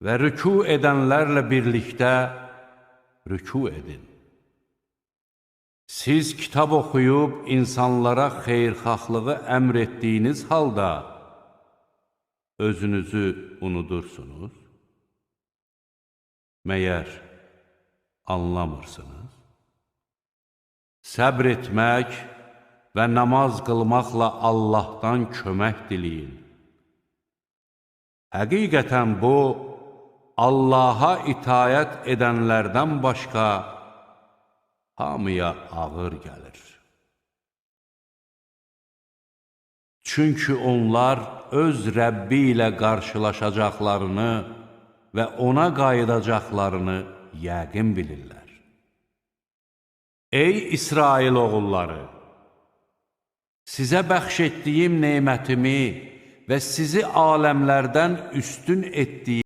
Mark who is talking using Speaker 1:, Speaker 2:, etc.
Speaker 1: və rüku edənlərlə birlikdə rüku edin. Siz kitab oxuyub insanlara xeyirxahlığı əmr etdiyiniz halda özünüzü unudursunuz? Məyər anlamırsınız? Səbr etmək və namaz qılmaqla Allahdan kömək diləyin. Həqiqətən bu, Allaha itayət edənlərdən başqa hamıya ağır gəlir. Çünki onlar öz Rəbbi ilə qarşılaşacaqlarını və ona qayıdacaqlarını yəqin bilirlər. Ey İsrail oğulları! Sizə bəxş etdiyim nemətimi və sizi aləmlərdən üstün etdiyim